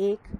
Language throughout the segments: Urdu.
1,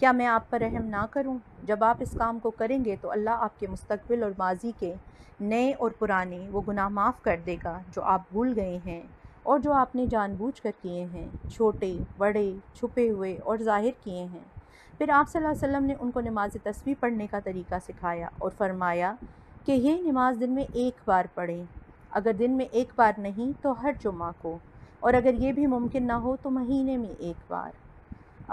کیا میں آپ پر رحم نہ کروں؟ جب آپ اس کام کو کریں گے تو اللہ آپ کے مستقبل اور ماضی کے نئے اور پرانے وہ گناہ معاف کر دے گا جو آپ بھول گئے ہیں اور جو آپ نے جان بوجھ کر کیے ہیں، چھوٹے بڑے، چھپے ہوئے اور ظاہر کیے ہیں۔ پھر آپ صلی اللہ علیہ وسلم نے ان کو نماز تسبیح پڑھنے کا طریقہ سکھایا اور فرمایا کہ یہ نماز دن میں ایک بار پڑھیں، اگر دن میں ایک بار نہیں تو ہر جمعہ کو، اور اگر یہ بھی ممکن نہ ہو تو مہینے میں ایک بار،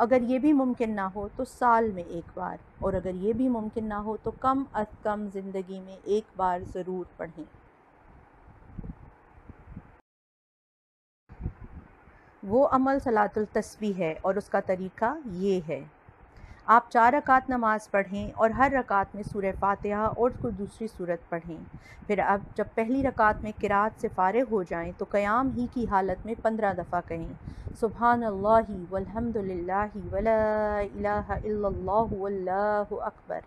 اگر یہ بھی ممکن نہ ہو تو سال میں ایک بار، اور اگر یہ بھی ممکن نہ ہو تو کم از کم زندگی میں ایک بار ضرور پڑھیں۔ وہ عمل صلاۃ التسبیح ہے اور اس کا طریقہ یہ ہے: آپ 4 رکعت نماز پڑھیں اور ہر رکعت میں سورہ فاتحہ اور کوئی دوسری سورت پڑھیں۔ پھر اب جب پہلی رکعت میں قرات سے فارغ ہو جائیں تو قیام ہی کی حالت میں 15 دفعہ کہیں: سبحان اللہ والحمد للہ ولا الہ الا اللہ واللہ اکبر۔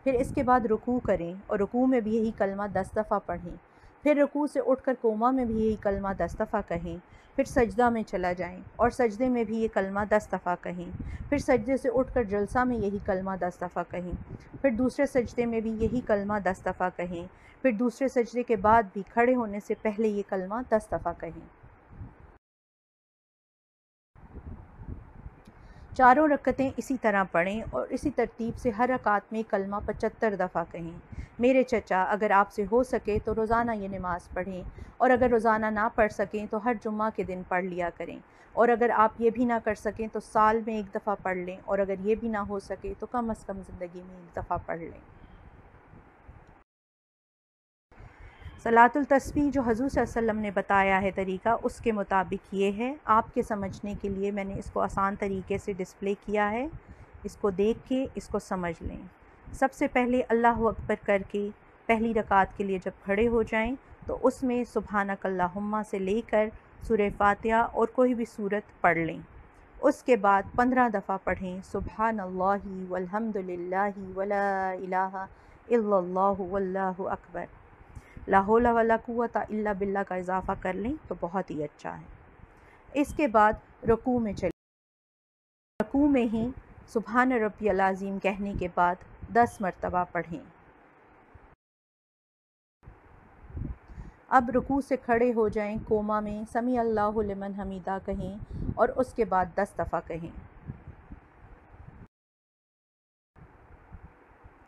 پھر اس کے بعد رکوع کریں اور رکوع میں بھی یہی کلمہ 10 دفعہ پڑھیں۔ پھر رکوع سے اٹھ کر قوما میں بھی یہی کلمہ 10 دفعہ کہیں۔ پھر سجدہ میں چلا جائیں اور سجدے میں بھی یہ کلمہ 10 دفعہ کہیں۔ پھر سجدے سے اٹھ کر جلسہ میں یہی کلمہ 10 دفعہ کہیں۔ پھر دوسرے سجدے میں بھی یہی کلمہ 10 دفعہ کہیں۔ پھر دوسرے سجدے کے بعد بھی کھڑے ہونے سے پہلے یہ کلمہ 10 دفعہ کہیں۔ چاروں رکعتیں اسی طرح پڑھیں اور اسی ترتیب سے ہر رکعت میں کلمہ 75 دفعہ کہیں۔ میرے چچا، اگر آپ سے ہو سکے تو روزانہ یہ نماز پڑھیں، اور اگر روزانہ نہ پڑھ سکیں تو ہر جمعہ کے دن پڑھ لیا کریں، اور اگر آپ یہ بھی نہ کر سکیں تو سال میں ایک دفعہ پڑھ لیں، اور اگر یہ بھی نہ ہو سکے تو کم از کم زندگی میں ایک دفعہ پڑھ لیں۔ صلاۃ التسبیح جو حضور صلی اللہ علیہ وسلم نے بتایا ہے طریقہ، اس کے مطابق یہ ہے۔ آپ کے سمجھنے کے لیے میں نے اس کو آسان طریقے سے ڈسپلے کیا ہے، اس کو دیکھ کے اس کو سمجھ لیں۔ سب سے پہلے اللہ اکبر کر کے پہلی رکعت کے لیے جب کھڑے ہو جائیں تو اس میں سبحانک اللہم سے لے کر سورہ فاتحہ اور کوئی بھی سورت پڑھ لیں۔ اس کے بعد 15 دفعہ پڑھیں: سبحان اللہ والحمد للہ ولا الہ الا اللہ واللہ اکبر۔ لا حول ولا قوت الا باللہ کا اضافہ کر لیں تو بہت ہی اچھا ہے۔ اس کے بعد رکوع میں چلیں۔ رکوع میں ہی سبحان ربی العظیم کہنے کے بعد 10 مرتبہ پڑھیں۔ اب رکوع سے کھڑے ہو جائیں، قوما میں سمیع اللہ لمن حمیدہ کہیں اور اس کے بعد 10 دفعہ کہیں۔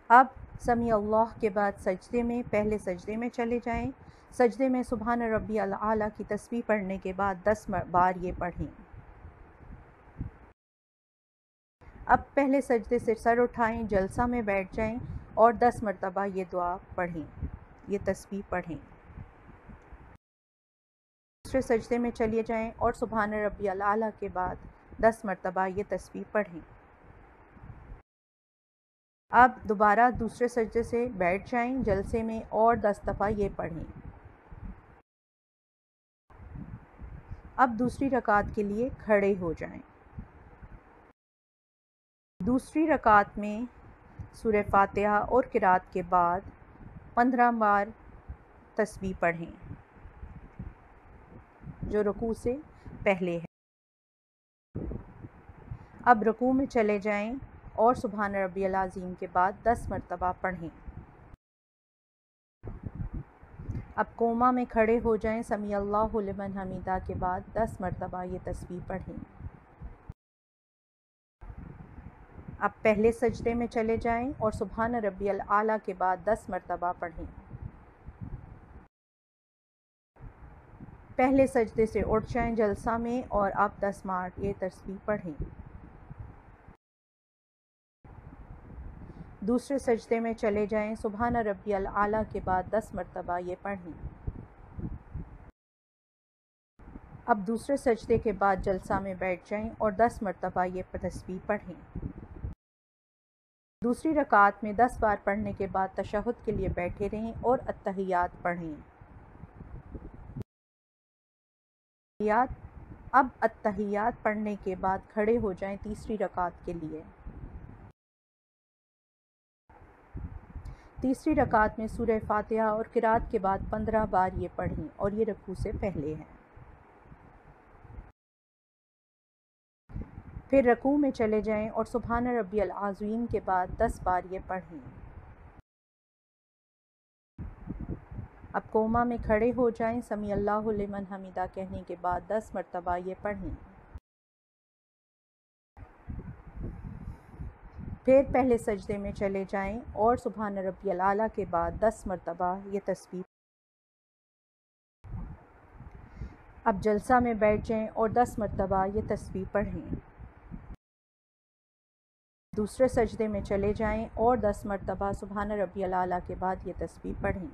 اب سمیع اللہ کے بعد سجدے میں، پہلے سجدے میں چلے جائیں۔ سجدے میں سبحان ربی الاعلیٰ کی تسبیح پڑھنے کے بعد 10 بار یہ پڑھیں۔ اب پہلے سجدے سے سر اٹھائیں، جلسہ میں بیٹھ جائیں اور 10 مرتبہ یہ دعا پڑھیں، یہ تسبیح پڑھیں۔ دوسرے سجدے میں چلے جائیں اور سبحان ربی الاعلیٰ کے بعد 10 مرتبہ یہ تسبیح پڑھیں۔ اب دوبارہ دوسرے سجدے سے بیٹھ جائیں جلسے میں اور 10 دفعہ یہ پڑھیں۔ اب دوسری رکعت کے لیے کھڑے ہو جائیں۔ دوسری رکعت میں سورہ فاتحہ اور قرات کے بعد 15 بار تسبیح پڑھیں جو رکوع سے پہلے ہے۔ اب رکوع میں چلے جائیں اور سبحان ربی العظیم کے بعد 10 مرتبہ پڑھیں۔ اب قوما میں کھڑے ہو جائیں، سمیع اللہ لمن حمیدہ کے بعد 10 مرتبہ یہ تسبیح پڑھیں۔ اب پہلے سجدے میں چلے جائیں اور سبحان ربی الاعلیٰ کے بعد 10 مرتبہ پڑھیں۔ پہلے سجدے سے اٹھ جائیں جلسہ میں اور اب 10 بار یہ تسبیح پڑھیں۔ دوسرے سجدے میں چلے جائیں، سبحان ربی الاعلیٰ کے بعد 10 مرتبہ یہ پڑھیں۔ اب دوسرے سجدے کے بعد جلسہ میں بیٹھ جائیں اور 10 مرتبہ یہ تسبیح پڑھیں۔ دوسری رکعت میں 10 بار پڑھنے کے بعد تشہد کے لیے بیٹھے رہیں اور التحیات پڑھیں۔ اب التحیات پڑھنے کے بعد کھڑے ہو جائیں تیسری رکعت کے لیے۔ تیسری رکعت میں سورہ فاتحہ اور قرات کے بعد 15 بار یہ پڑھیں اور یہ رکوع سے پہلے ہے۔ پھر رکوع میں چلے جائیں اور سبحان ربی العظیم کے بعد 10 بار یہ پڑھیں۔ اب قوما میں کھڑے ہو جائیں، سمیع اللہ لمن حمیدہ کہنے کے بعد 10 مرتبہ یہ پڑھیں۔ پھر پہلے سجدے میں چلے جائیں اور سبحان ربی الاعلیٰ کے بعد 10 مرتبہ یہ تسبیح۔ اب جلسہ میں بیٹھ جائیں اور 10 مرتبہ یہ تسبیح پڑھیں۔ دوسرے سجدے میں چلے جائیں اور 10 مرتبہ سبحان ربی الاعلیٰ کے بعد یہ تسبیح پڑھیں۔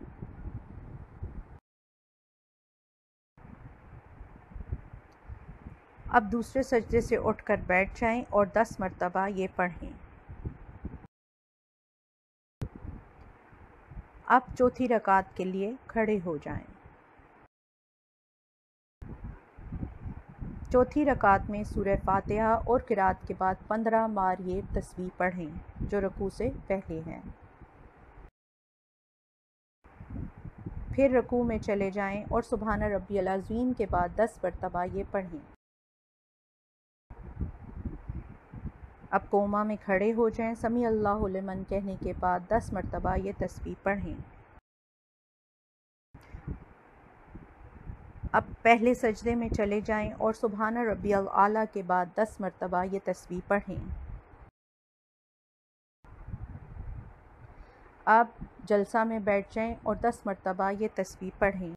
اب دوسرے سجدے سے اٹھ کر بیٹھ جائیں اور 10 مرتبہ یہ پڑھیں۔ اب چوتھی رکعت کے لیے کھڑے ہو جائیں۔ چوتھی رکعت میں سورہ فاتحہ اور قرات کے بعد 15 بار یہ تسبیح پڑھیں جو رکوع سے پہلے ہیں۔ پھر رکوع میں چلے جائیں اور سبحان ربی العظیم کے بعد 10 مرتبہ یہ پڑھیں۔ اب قوما میں کھڑے ہو جائیں، سمیع اللہ لمن کہنے کے بعد 10 مرتبہ یہ تسبیح پڑھیں۔ اب پہلے سجدے میں چلے جائیں اور سبحان ربی الاعلیٰ کے بعد 10 مرتبہ یہ تسبیح پڑھیں۔ اب جلسہ میں بیٹھ جائیں اور 10 مرتبہ یہ تسبیح پڑھیں۔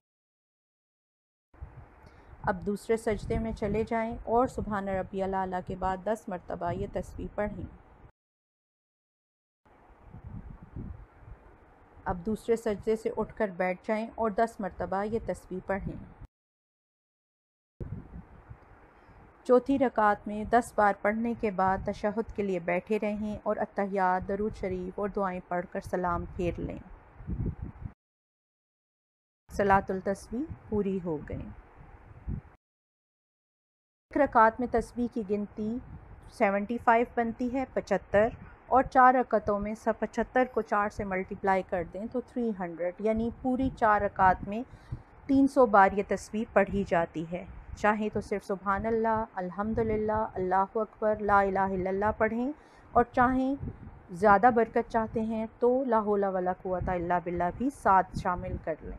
اب دوسرے سجدے میں چلے جائیں اور سبحان ربی الاعلیٰ کے بعد 10 مرتبہ یہ تسبیح پڑھیں۔ اب دوسرے سجدے سے اٹھ کر بیٹھ جائیں اور 10 مرتبہ یہ تسبیح پڑھیں۔ چوتھی رکعت میں 10 بار پڑھنے کے بعد تشہد کے لیے بیٹھے رہیں اور اتحیات، درود شریف اور دعائیں پڑھ کر سلام پھیر لیں۔ صلاۃ التسبیح پوری ہو گئی۔ ایک رکعت میں تسبیح کی گنتی 75 بنتی ہے، 75، اور 4 رکعتوں میں 75 کو 4 سے ملٹیپلائی کر دیں تو 300، یعنی پوری 4 رکعت میں 300 بار یہ تسبیح پڑھی جاتی ہے۔ چاہیں تو صرف سبحان اللہ، الحمدللہ، اللہ اکبر، لا الہ الا اللہ پڑھیں، اور چاہیں زیادہ برکت چاہتے ہیں تو لا حول ولا قوت الا باللہ بھی ساتھ شامل کر لیں۔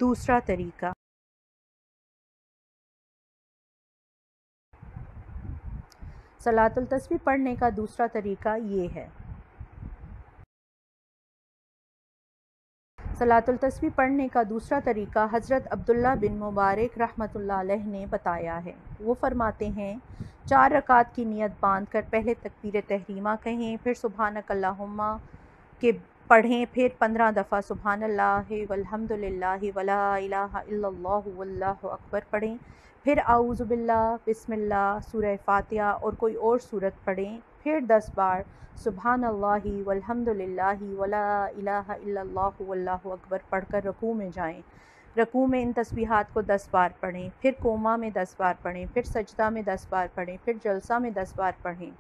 دوسرا طریقہ، صلاۃ التسبیح پڑھنے کا دوسرا طریقہ یہ ہے۔ صلاۃ التسبیح پڑھنے کا دوسرا طریقہ حضرت عبداللہ بن مبارک رحمۃ اللہ علیہ نے بتایا ہے۔ وہ فرماتے ہیں 4 رکعت کی نیت باندھ کر پہلے تکبیر تحریمہ کہیں، پھر سبحانک اللہم کے پڑھیں، پھر 15 دفعہ سبحان اللہ والحمد للہ ولا الہ الا اللہ واللہ اکبر پڑھیں، پھر اعوذ باللہ، بسم اللہ، سورہ فاتحہ اور کوئی اور سورت پڑھیں، پھر 10 بار سبحان اللہ والحمد للہ ولا الہ الا اللہ واللہ اکبر پڑھ کر رکوع میں جائیں۔ رکوع میں ان تسبیحات کو 10 بار پڑھیں، پھر قوما میں 10 بار پڑھیں، پھر سجدہ میں 10 بار پڑھیں، پھر جلسہ میں 10 بار پڑھیں،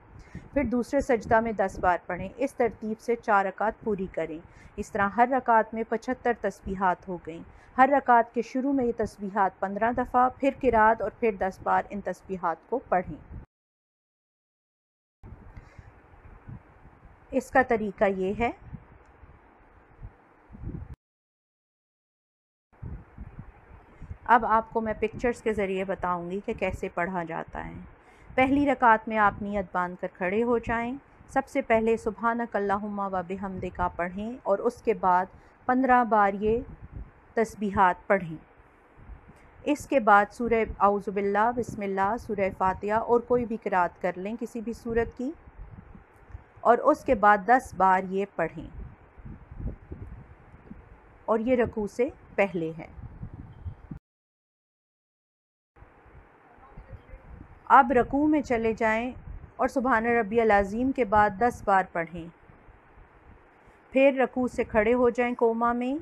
پھر دوسرے سجدہ میں 10 بار پڑھیں۔ اس ترتیب سے 4 رکعت پوری کریں۔ اس طرح ہر رکعت میں 75 تسبیحات ہو گئیں۔ ہر رکعت کے شروع میں یہ تسبیحات 15 دفعہ، پھر قرات اور پھر 10 بار ان تسبیحات کو پڑھیں۔ اس کا طریقہ یہ ہے۔ اب آپ کو میں پکچرز کے ذریعے بتاؤں گی کہ کیسے پڑھا جاتا ہے۔ پہلی رکعت میں آپ نیت باندھ کر کھڑے ہو جائیں۔ سب سے پہلے سبحانک اللہم و بحمدک پڑھیں اور اس کے بعد 15 بار یہ تسبیحات پڑھیں۔ اس کے بعد سورہ اعوذ باللہ، بسم اللہ، سورہ فاتحہ اور کوئی بھی قرات کر لیں کسی بھی سورت کی، اور اس کے بعد 10 بار یہ پڑھیں، اور یہ رکوع سے پہلے ہے۔ اب رکوع میں چلے جائیں اور سبحان ربی العظیم کے بعد 10 بار پڑھیں، پھر رکوع سے کھڑے ہو جائیں قوما میں،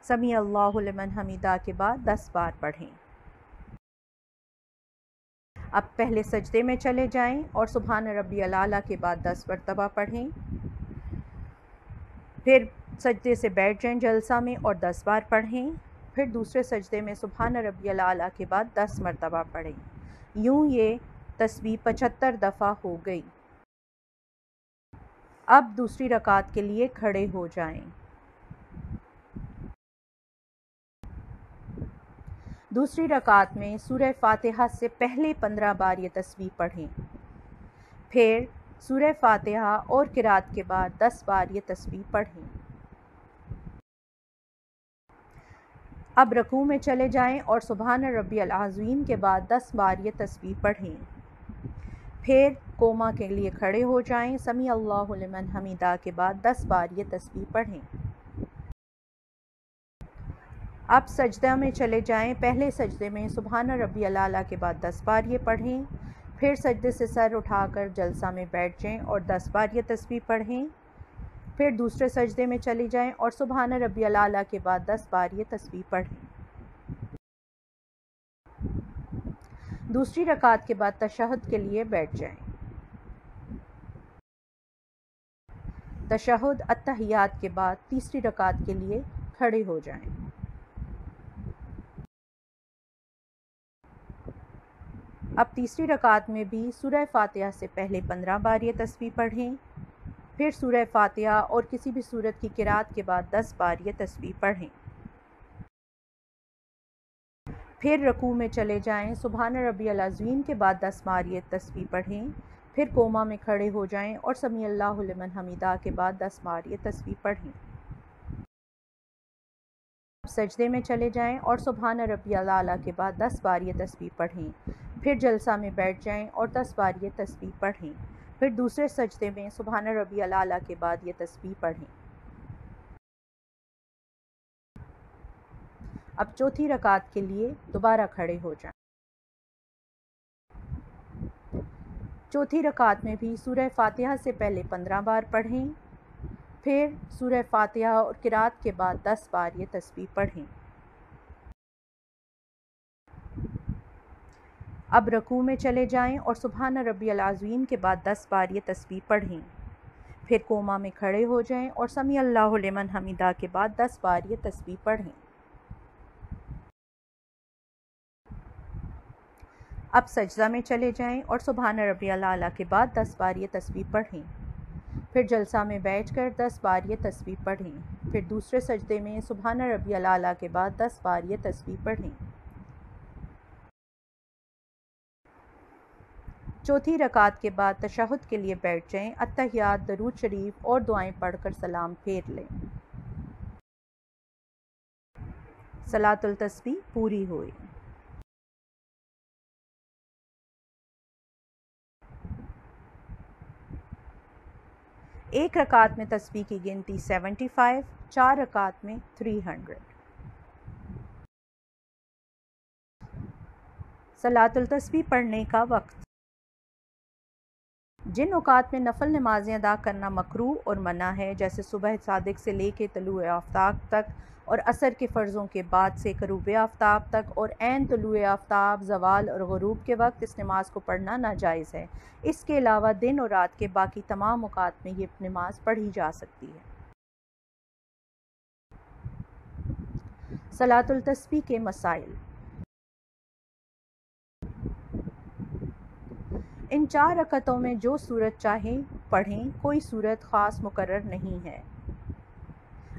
سمیع اللہ لمن حمیدہ کے بعد 10 بار پڑھیں۔ اب پہلے سجدے میں چلے جائیں اور سبحان ربی الاعلیٰ کے بعد 10 مرتبہ پڑھیں، پھر سجدے سے بیٹھ جائیں جلسہ میں اور 10 بار پڑھیں، پھر دوسرے سجدے میں سبحان ربی الاعلیٰ کے بعد 10 مرتبہ پڑھیں۔ یوں یہ تسبیح 75 دفعہ ہو گئی۔ اب دوسری رکعت کے لیے کھڑے ہو جائیں۔ دوسری رکعت میں سورہ فاتحہ سے پہلے 15 بار یہ تسبیح پڑھیں، پھر سورہ فاتحہ اور قرات کے بعد 10 بار یہ تسبیح پڑھیں۔ اب رکوع میں چلے جائیں اور سبحان ربی العظیم کے بعد 10 بار یہ تسبیح پڑھیں، پھر قوما کے لیے کھڑے ہو جائیں، سمیع اللہ لمن حمیدہ کے بعد 10 بار یہ تسبیح پڑھیں۔ اب سجدہ میں چلے جائیں، پہلے سجدے میں سبحان ربی الاعلیٰ کے بعد 10 بار یہ پڑھیں، پھر سجدے سے سر اٹھا کر جلسہ میں بیٹھ جائیں اور 10 بار یہ تسبیح پڑھیں، پھر دوسرے سجدے میں چلی جائیں اور سبحان ربی الاعلیٰ کے بعد 10 بار یہ تسبیح پڑھیں۔ دوسری رکعت کے بعد تشہد کے لیے بیٹھ جائیں۔ تشہد التحیات کے بعد تیسری رکعت کے لیے کھڑے ہو جائیں۔ اب تیسری رکعت میں بھی سورہ فاتحہ سے پہلے 15 بار یہ تسبیح پڑھیں، پھر سورہ فاتحہ اور کسی بھی سورت کی قرات کے بعد 10 بار یہ تسبیح پڑھیں، پھر رکوع میں چلے جائیں، سبحان ربی العظیم کے بعد 10 بار یہ تسبیح پڑھیں، پھر قوما میں کھڑے ہو جائیں اور سمیع اللہ لمن حمیدہ کے بعد 10 بار یہ تسبیح پڑھیں۔ سجدے میں چلے جائیں اور سبحان ربی الاعلیٰ کے بعد 10 بار یہ تسبیح پڑھیں، پھر جلسہ میں بیٹھ جائیں اور 10 بار یہ تسبیح پڑھیں، پھر دوسرے سجدے میں سبحان ربی الاعلیٰ کے بعد یہ تسبیح پڑھیں۔ اب چوتھی رکعت کے لیے دوبارہ کھڑے ہو جائیں۔ چوتھی رکعت میں بھی سورہ فاتحہ سے پہلے 15 بار پڑھیں، پھر سورہ فاتحہ اور قرات کے بعد 10 بار یہ تسبیح پڑھیں۔ اب رکوع میں چلے جائیں اور سبحان ربی العظیم کے بعد 10 بار یہ تسبیح پڑھیں، پھر قوما میں کھڑے ہو جائیں اور سمیع اللہ لمن حمیدہ کے بعد 10 بار یہ تسبیح پڑھیں۔ اب سجدہ میں چلے جائیں اور سبحان ربی الاعلیٰ کے بعد 10 بار یہ تسبیح پڑھیں، پھر جلسہ میں بیٹھ کر 10 بار یہ تسبیح پڑھیں، پھر دوسرے سجدے میں سبحان ربی الاعلیٰ کے بعد 10 بار یہ تسبیح پڑھیں۔ چوتھی رکعت کے بعد تشہد کے لیے بیٹھ جائیں، التحیات، درود شریف اور دعائیں پڑھ کر سلام پھیر لیں۔ صلاۃ التسبیح پوری ہوئی۔ ایک رکعت میں تسبیح کی گنتی 75، 4 رکعت میں 300۔ صلاۃ التسبیح پڑھنے کا وقت۔ جن اوقات میں نفل نمازیں ادا کرنا مکروہ اور منع ہے، جیسے صبح صادق سے لے کے طلوع آفتاب تک اور عصر کے فرضوں کے بعد سے غروب آفتاب تک، اور عین طلوع آفتاب، زوال اور غروب کے وقت اس نماز کو پڑھنا ناجائز ہے۔ اس کے علاوہ دن اور رات کے باقی تمام اوقات میں یہ نماز پڑھی جا سکتی ہے۔ صلاۃ التسبیح کے مسائل۔ ان 4 رکعتوں میں جو سورت چاہیں پڑھیں، کوئی سورت خاص مقرر نہیں ہے۔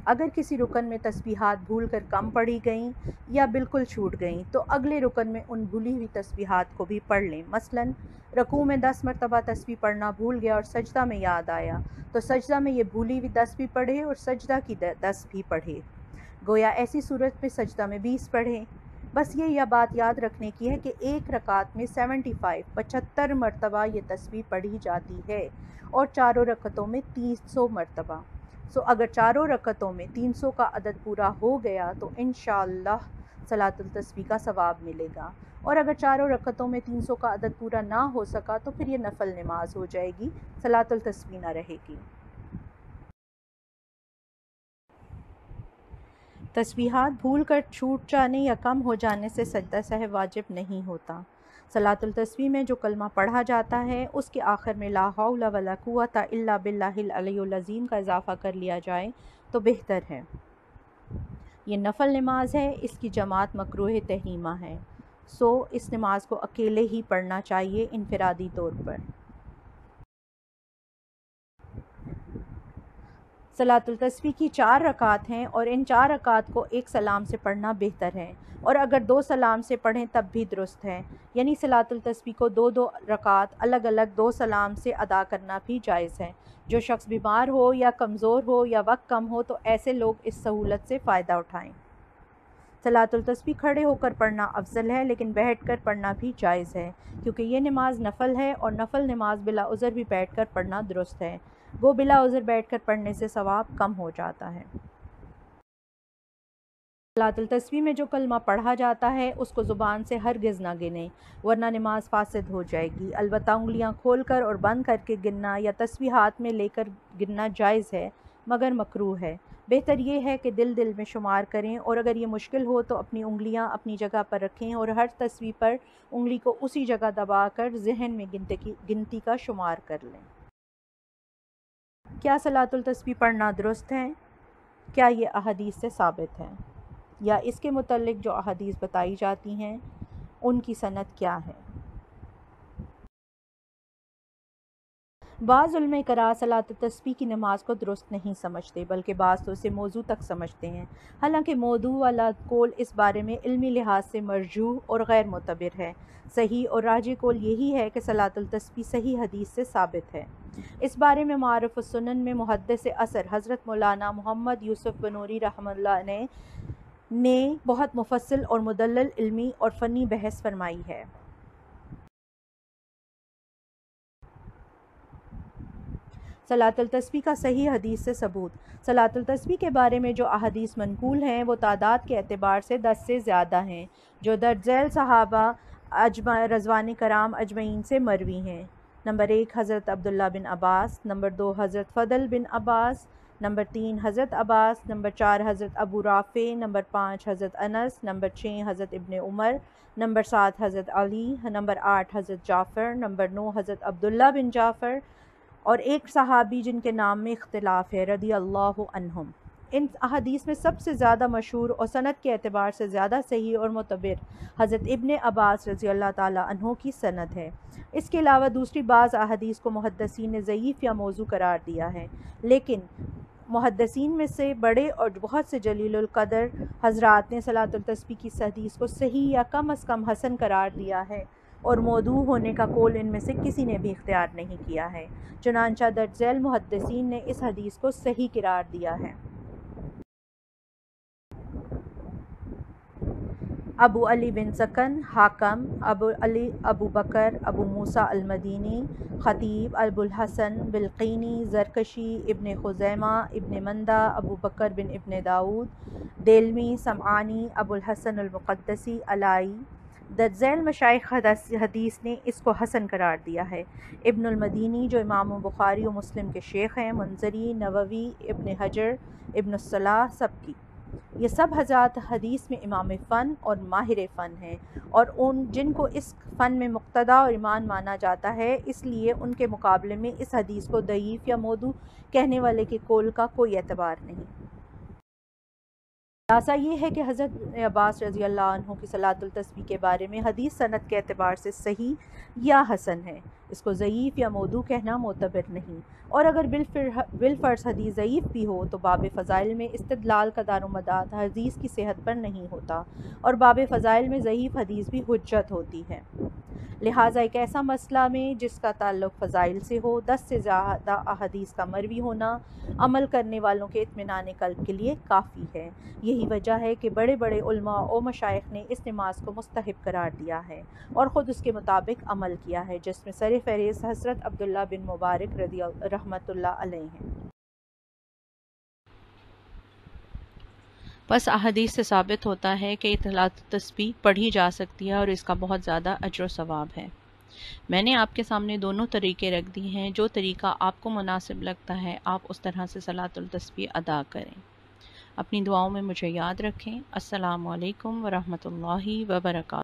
اگر کسی رکن میں تسبیحات بھول کر کم پڑھی گئیں یا بالکل چھوٹ گئیں تو اگلے رکن میں ان بھولی ہوئی تسبیحات کو بھی پڑھ لیں۔ مثلاً رکوع میں 10 مرتبہ تسبیح پڑھنا بھول گیا اور سجدہ میں یاد آیا تو سجدہ میں یہ بھولی ہوئی 10 بھی پڑھے اور سجدہ کی 10 بھی پڑھے، گویا ایسی صورت میں سجدہ میں 20 پڑھیں۔ بس یہ بات یاد رکھنے کی ہے کہ ایک رکعت میں 75 مرتبہ یہ تسبیح پڑھی جاتی ہے اور چاروں رکعتوں میں 300 مرتبہ۔ اگر چاروں رکعتوں میں 300 کا عدد پورا ہو گیا تو انشاءاللہ صلاۃ التسبیح کا ثواب ملے گا، اور اگر چاروں رکعتوں میں 300 کا عدد پورا نہ ہو سکا تو پھر یہ نفل نماز ہو جائے گی، صلاۃ التسبیح نہ رہے گی۔ تسبیحات بھول کر چھوٹ جانے یا کم ہو جانے سے سجدہ سہو واجب نہیں ہوتا۔ صلاۃ التسبیح میں جو کلمہ پڑھا جاتا ہے اس کے آخر میں لا حول ولا قوۃ الا باللہ العلی العظیم کا اضافہ کر لیا جائے تو بہتر ہے۔ یہ نفل نماز ہے، اس کی جماعت مکروہ تحریمہ ہے، سو اس نماز کو اکیلے ہی پڑھنا چاہیے انفرادی طور پر۔ صلاۃ التسبیح کی 4 رکعات ہیں اور ان 4 رکعات کو ایک سلام سے پڑھنا بہتر ہے، اور اگر 2 سلام سے پڑھیں تب بھی درست ہے، یعنی صلاۃ التسبیح کو 2 رکعات الگ الگ 2 سلام سے ادا کرنا بھی جائز ہے۔ جو شخص بیمار ہو یا کمزور ہو یا وقت کم ہو تو ایسے لوگ اس سہولت سے فائدہ اٹھائیں۔ صلاۃ التسبیح کھڑے ہو کر پڑھنا افضل ہے، لیکن بیٹھ کر پڑھنا بھی جائز ہے، کیونکہ یہ نماز نفل ہے اور نفل نماز بلا عذر بھی بیٹھ کر پڑھنا درست ہے، وہ بلا عذر بیٹھ کر پڑھنے سے ثواب کم ہو جاتا ہے۔ صلاۃ التسبیح میں جو کلمہ پڑھا جاتا ہے اس کو زبان سے ہرگز نہ گنیں، ورنہ نماز فاسد ہو جائے گی۔ البتہ انگلیاں کھول کر اور بند کر کے گننا یا تسبیح ہاتھ میں لے کر گننا جائز ہے، مگر مکروہ ہے۔ بہتر یہ ہے کہ دل دل میں شمار کریں، اور اگر یہ مشکل ہو تو اپنی انگلیاں اپنی جگہ پر رکھیں اور ہر تسبیح پر انگلی کو اسی جگہ دبا کر ذہن میں گنتی کا شمار کر لیں۔ کیا صلاۃ التسبیح پڑھنا درست ہے؟ کیا یہ احادیث سے ثابت ہے؟ یا اس کے متعلق جو احادیث بتائی جاتی ہیں ان کی سند کیا ہے؟ بعض علماء کرام صلاۃ التسبیح کی نماز کو درست نہیں سمجھتے، بلکہ بعض تو اسے موضوع تک سمجھتے ہیں، حالانکہ موضوع والا قول اس بارے میں علمی لحاظ سے مرجوح اور غیر معتبر ہے۔ صحیح اور راجح قول یہی ہے کہ صلاۃ التسبیح صحیح حدیث سے ثابت ہے۔ اس بارے میں معارف السنن میں محدث عصر حضرت مولانا محمد یوسف بنوری رحمہ اللہ نے بہت مفصل اور مدلل علمی اور فنی بحث فرمائی ہے۔ صلاۃ التسبیح کا صحیح حدیث سے ثبوت۔ صلاۃ التسبیح کے بارے میں جو احادیث منقول ہیں وہ تعداد کے اعتبار سے 10 سے زیادہ ہیں، جو درج ذیل صحابہ رضوان کرام اجمعین سے مروی ہیں۔ نمبر 1 حضرت عبداللہ بن عباس، نمبر 2 حضرت فضل بن عباس، نمبر 3 حضرت عباس، نمبر 4 حضرت ابو رافع، نمبر 5 حضرت انس، نمبر 6 حضرت ابن عمر، نمبر 7 حضرت علی، نمبر 8 حضرت جعفر، نمبر 9 حضرت عبداللہ بن جعفر، اور ایک صحابی جن کے نام میں اختلاف ہے رضی اللہ عنہم۔ ان احادیث میں سب سے زیادہ مشہور اور سند کے اعتبار سے زیادہ صحیح اور معتبر حضرت ابن عباس رضی اللہ تعالی عنہ کی سند ہے۔ اس کے علاوہ دوسری بعض احادیث کو محدثین نے ضعیف یا موضوع قرار دیا ہے، لیکن محدثین میں سے بڑے اور بہت سے جلیل القدر حضرات نے صلاۃ التسبیح کی حدیث کو صحیح یا کم از کم حسن قرار دیا ہے، اور موضوع ہونے کا قول ان میں سے کسی نے بھی اختیار نہیں کیا ہے۔ چنانچہ درج ذیل محدثین نے اس حدیث کو صحیح قرار دیا ہے۔ ابو علی بن سکن، حاکم، ابو بکر، ابو موسیٰ المدینی، خطیب، ابو الحسن بلقینی، زرکشی، ابن خزیمہ، ابن مندہ، ابو بکر بن ابن داود، دیلمی، سمعانی، ابو الحسن المقدسی، علائی، درج ذیل مشائخ حدیث نے اس کو حسن قرار دیا ہے۔ ابن المدینی جو امام بخاری و مسلم کے شیخ ہیں، منذری، نووی، ابن حجر، ابن الصلاح، سب کی یہ سب حضرات حدیث میں امام فن اور ماہر فن ہیں، اور جن کو اس فن میں مقتدا اور امام مانا جاتا ہے، اس لیے ان کے مقابلے میں اس حدیث کو ضعیف یا موضوع کہنے والے کے قول کا کوئی اعتبار نہیں۔ خلاصہ یہ ہے کہ حضرت عباس رضی اللہ عنہ کی صلاۃ التسبیح کے بارے میں حدیث سند کے اعتبار سے صحیح یا حسن ہے، اس کو ضعیف یا موضوع کہنا معتبر نہیں، اور اگر بالفرض حدیث ضعیف بھی ہو تو باب فضائل میں استدلال کا دار و مدار حدیث کی صحت پر نہیں ہوتا، اور باب فضائل میں ضعیف حدیث بھی حجت ہوتی ہے۔ لہٰذا ایک ایسا مسئلہ میں جس کا تعلق فضائل سے ہو، 10 سے زیادہ احادیث کا مروی ہونا عمل کرنے والوں کے اطمینان قلب کے لیے کافی ہے۔ یہی وجہ ہے کہ بڑے بڑے علماء و مشائخ نے اس نماز کو مستحب قرار دیا ہے اور خود اس کے مطابق عمل کیا ہے، جس میں سر فہرست حضرت عبداللہ بن مبارک رحمۃ اللہ علیہ ہیں۔ بس احادیث سے ثابت ہوتا ہے کہ صلاۃ التسبیح پڑھی جا سکتی ہے اور اس کا بہت زیادہ اجر و ثواب ہے۔ میں نے آپ کے سامنے دونوں طریقے رکھ دی ہیں، جو طریقہ آپ کو مناسب لگتا ہے آپ اس طرح سے صلاۃ التسبیح ادا کریں۔ اپنی دعاؤں میں مجھے یاد رکھیں۔ السلام علیکم ورحمۃ اللہ وبرکاتہ۔